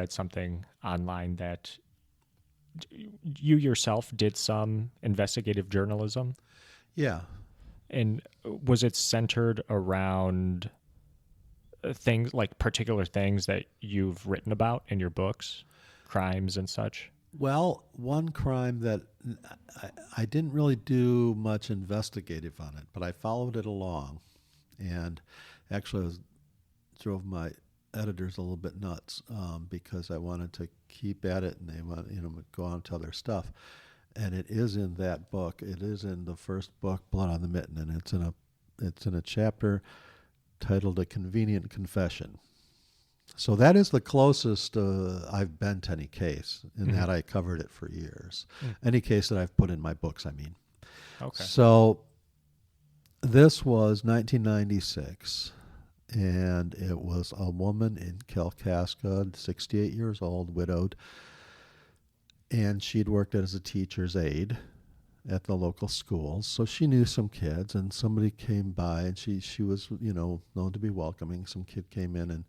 read something online that you yourself did some investigative journalism. Yeah. And was it centered around things like particular things that you've written about in your books, crimes and such? Well, one crime that I didn't really do much investigative on it, but I followed it along, and actually drove my editors a little bit nuts because I wanted to keep at it, and they want go on to other stuff. And it is in that book. It is in the first book, Blood on the Mitten, and it's in a chapter titled "A Convenient Confession." So that is the closest I've been to any case, in that I covered it for years. Any case that I've put in my books, I mean. Okay. So this was 1996, and it was a woman in Kalkaska, 68 years old, widowed, and she'd worked as a teacher's aide at the local schools, so she knew some kids, and somebody came by, and she was known to be welcoming. Some kid came in and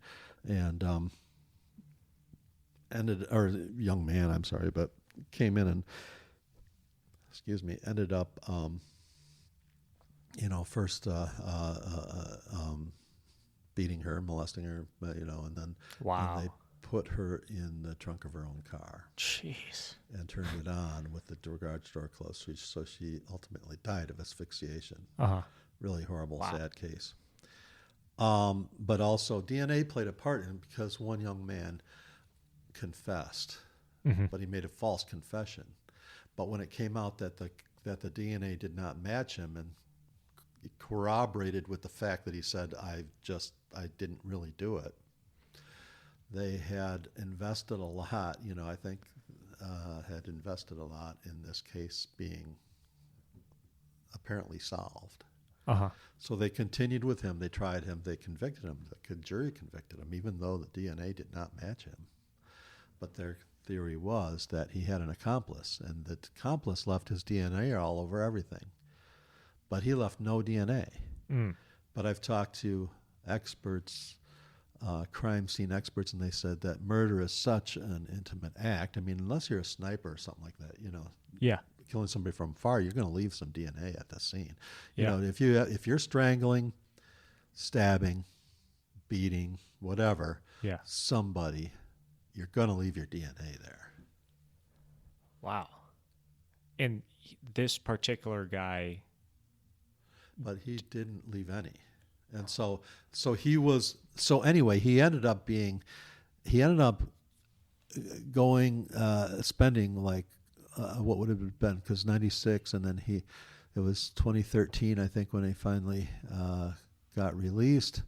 or young man, I'm sorry, but came in and ended up first beating her, molesting her, and then Wow. and they put her in the trunk of her own car. Jeez. And turned it on with the garage door closed, so she ultimately died of asphyxiation. Uh-huh. Really horrible, Wow. sad case. But also DNA played a part in it because one young man confessed, but he made a false confession. But when it came out that the DNA did not match him, and it corroborated with the fact that he said, I didn't really do it, they had invested a lot, I think had invested a lot in this case being apparently solved. Uh-huh. So they continued with him. They tried him. They convicted him. The jury convicted him, even though the DNA did not match him. But their theory was that he had an accomplice, and the accomplice left his DNA all over everything. But he left no DNA. But I've talked to experts, crime scene experts, and they said that murder is such an intimate act. I mean, unless you're a sniper or something like that, Yeah. killing somebody from far, you're going to leave some DNA at the scene. Yeah. If you're strangling, stabbing, beating, whatever, Yeah. somebody, you're going to leave your DNA there. Wow. And this particular guy. But he didn't leave any. And so he was, so anyway, he ended up going, spending like, what would have been, because 96, and then it was 2013, I think, when he finally got released.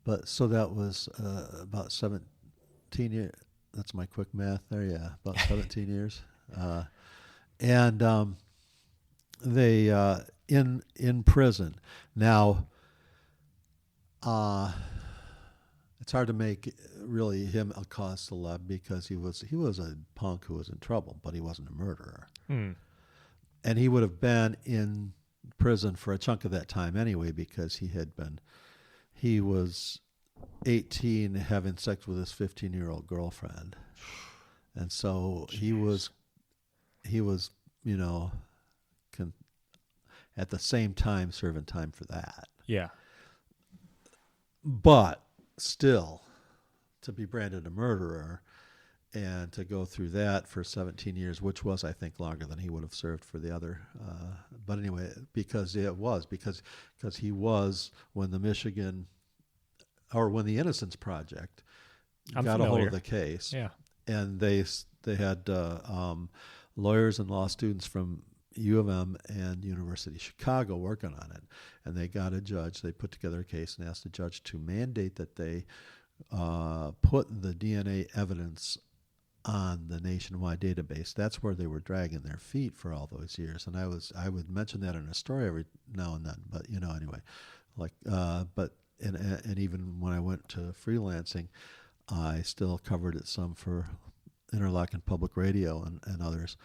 But so that was about 17 years. That's my quick math there, yeah, about 17 years. And they in prison now. It's hard to make really him a cause celeb because he was a punk who was in trouble, but he wasn't a murderer. And he would have been in prison for a chunk of that time anyway, because he was 18 having sex with his 15-year-old girlfriend. And so he was at the same time serving time for that. Yeah. But still, to be branded a murderer and to go through that for 17 years, which was, I think, longer than he would have served for the other. But anyway, because he was, when the Innocence Project got a hold of the case, Yeah. and they had lawyers and law students from U of M and University of Chicago working on it, and they got a judge. They put together a case and asked the judge to mandate that they put the DNA evidence on the nationwide database. That's where they were dragging their feet for all those years. And I would mention that in a story every now and then. But anyway, and even when I went to freelancing, I still covered it some for Interlochen Public Radio and others.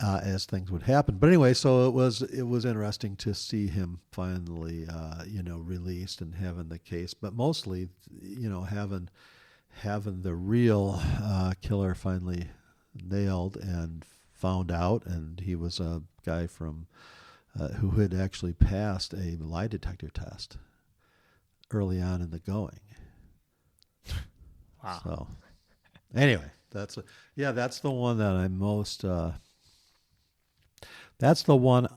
As things would happen. But anyway, so it was interesting to see him finally, released and having the case, but mostly, having the real killer finally nailed and found out, and he was a guy from who had actually passed a lie detector test early on in the going. Wow. So anyway, that's the one that I'm most. That's the one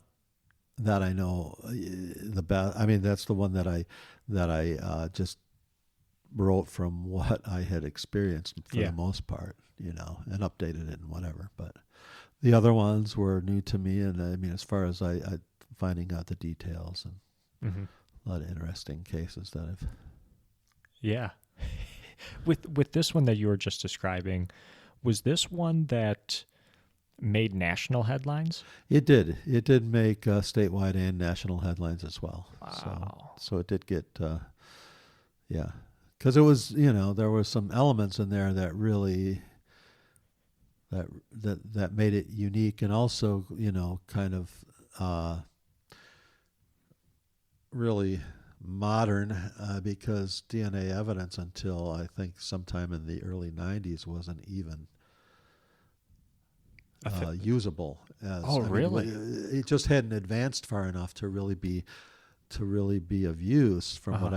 that I know the best. I mean, that's the one that I just wrote from what I had experienced for Yeah. the most part, and updated it and whatever. But the other ones were new to me, and I mean, as far as I finding out the details and Mm-hmm. a lot of interesting cases that I've. Yeah. With this one that you were just describing, was this one that made national headlines? It did. It did make statewide and national headlines as well. Wow. So it did get, yeah, because it was, there were some elements in there that really that made it unique, and also, kind of really modern, because DNA evidence until I think sometime in the early '90s wasn't even usable. Really? It just hadn't advanced far enough to really be of use from what